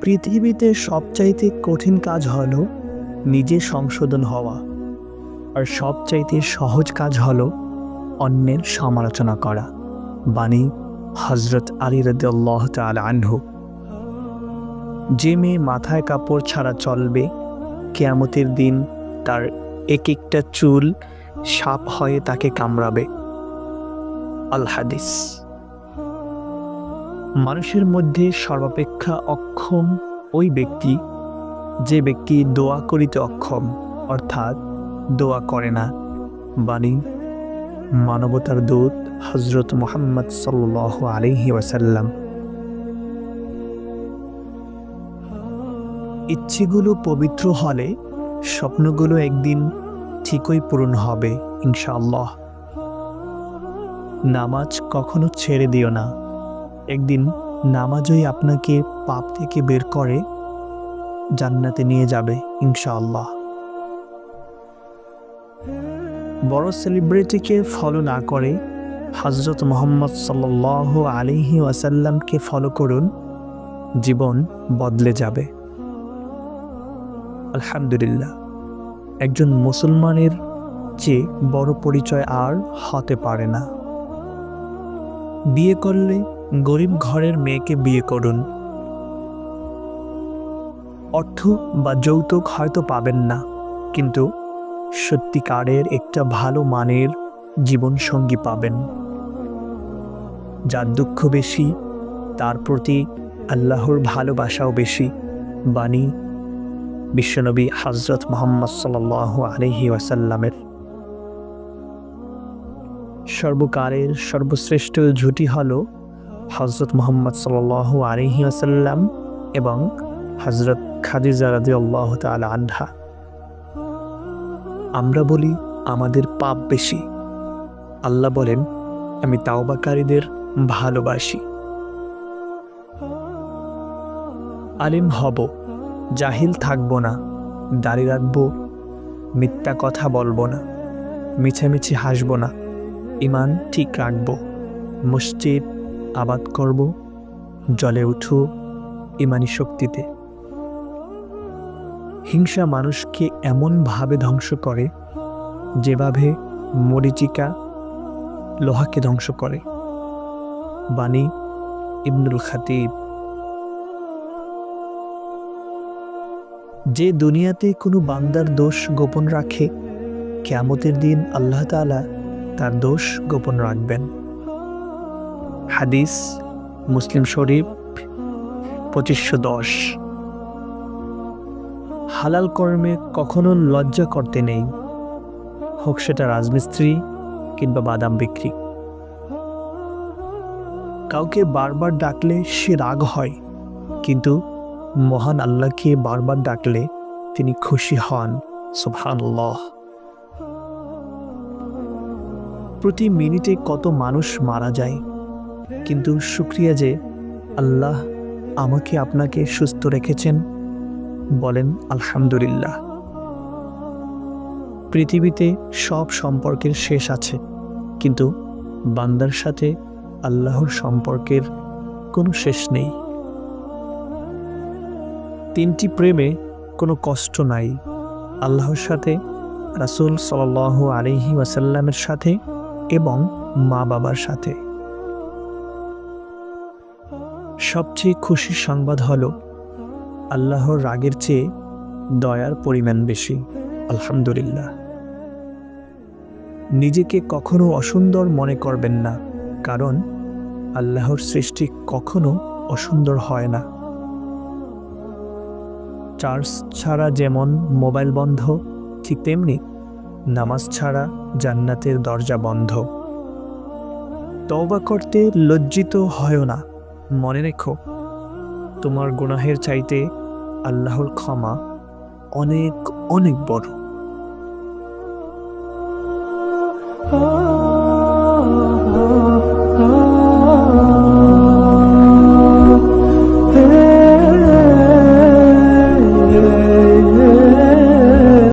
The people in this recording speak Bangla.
পৃথিবীতে সবচাইতে কঠিন কাজ হলো নিজে সংশোধন হওয়া, আর সবচাইতে সহজ কাজ হলো অন্যের সমালোচনা করা। বাণী হযরত আলী রাদিয়াল্লাহু তাআলা আনহু। যে মেয়ে মাথায় কাপড় ছাড়া চলবে, কিয়ামতের দিন তার এক একটা চুল সাপ হয়ে তাকে কামড়াবে। আল হাদিস। মানুষের মধ্যে সর্বাপেক্ষা অক্ষম ওই ব্যক্তি যে ব্যক্তি দোয়া করিতে অক্ষম, অর্থাৎ দোয়া করে না। বাণী মানবতার দূত হযরত মুহাম্মদ সাল্লাল্লাহু আলাইহি ওয়াসাল্লাম। ইচ্ছেগুলো পবিত্র হলে স্বপ্নগুলো একদিন ঠিকই পূরণ হবে ইনশাআল্লাহ। নামাজ কখনো ছেড়ে দিও না, একদিন নামাজই আপনাকে পাপ থেকে বের করে জান্নাতে নিয়ে যাবে ইনশাআল্লাহ। বড় সেলিব্রিটিকে ফলো না করে হযরত মুহাম্মদ সাল্লাল্লাহু আলাইহি ওয়াসাল্লামকে ফলো করুন, জীবন বদলে যাবে। আলহামদুলিল্লাহ, একজন মুসলমানের চেয়ে বড় পরিচয় আর হতে পারে না। বিয়ে করলে গরিব ঘরের মেয়েকে বিয়ে করুন। অর্থ বা যৌতুক হয়তো পাবেন না, কিন্তু সত্যিকারের একটা ভালো মানের জীবনসঙ্গী পাবেন। যার দুঃখ বেশি তার প্রতি আল্লাহর ভালোবাসাও বেশি। বাণী বিশ্বনবী হযরত মুহাম্মদ সাল্লাল্লাহু আলাইহি ওয়াসাল্লামের। সর্বকালের সর্বশ্রেষ্ঠ জুটি হল হযরত মুহাম্মদ সাল্লাল্লাহু আলাইহি ওয়াসাল্লাম এবং হযরত খাদিজা রাদিয়াল্লাহু তাআলা আনহা। আমরা বলি আমাদের পাপ বেশি, আল্লাহ বলেন আমি তাওবাকারীদের ভালোবাসি। আলিম হব, জাহিল থাকবো না, দাড়ি রাখবো, মিথ্যা কথা বলবো না, মিছামিছি হাসবো না, ইমান ঠিক রাখবো, মসজিদ আবাদ করব, জ্বলে উঠো ইমানি শক্তিতে। হিংসা মানুষকে এমনভাবে ধ্বংস করে যেভাবে মরীচিকা লোহাকে ধ্বংস করে। বাণী ইবনুল খাতিব। যে দুনিয়াতে কোনো বান্দার দোষ গোপন রাখে, কিয়ামতের দিন আল্লাহ তাআলা তার দোষ গোপন রাখবেন। হাদিস মুসলিম শরীফ 2510। হালাল কর্মে কখনো লজ্জা করতে নেই, হোক সেটা রাজমিস্ত্রি কিংবা বাদাম বিক্রি। কাউকে বারবার ডাকলে সে রাগ হয়, কিন্তু মহান আল্লাহকে বারবার ডাকলে তিনি খুশি হন। সুবহানাল্লাহ। প্রতি মিনিটে কত মানুষ মারা যায়, কিন্তু শুকরিয়া যে আল্লাহ আমাকে আপনাকে সুস্থ রেখেছেন, বলেন আলহামদুলিল্লাহ। পৃথিবীতে সব সম্পর্কের শেষ আছে, কিন্তু বান্দার সাথে আল্লাহর সম্পর্কের কোনো শেষ নেই। তিনটি প্রেমে কোনো কষ্ট নাই, আল্লাহর সাথে, রাসূল সাল্লাল্লাহু আলাইহি ওয়াসাল্লামের সাথে এবং মা বাবার সাথে। সবচেয়ে খুশির সংবাদ হলো আল্লাহর রাগের চেয়ে দয়ার পরিমাণ বেশি। আলহামদুলিল্লাহ। নিজেকে কখনো অসুন্দর মনে করবেন না, কারণ আল্লাহর সৃষ্টি কখনো অসুন্দর হয় না। চার্জ ছাড়া যেমন মোবাইল বন্ধ, ঠিক তেমনি নামাজ ছাড়া জান্নাতের দরজা বন্ধ। তওবা করতে লজ্জিত হয় না, মনে রেখো তোমার গুনাহের চাইতে আল্লাহর ক্ষমা অনেক অনেক বড়।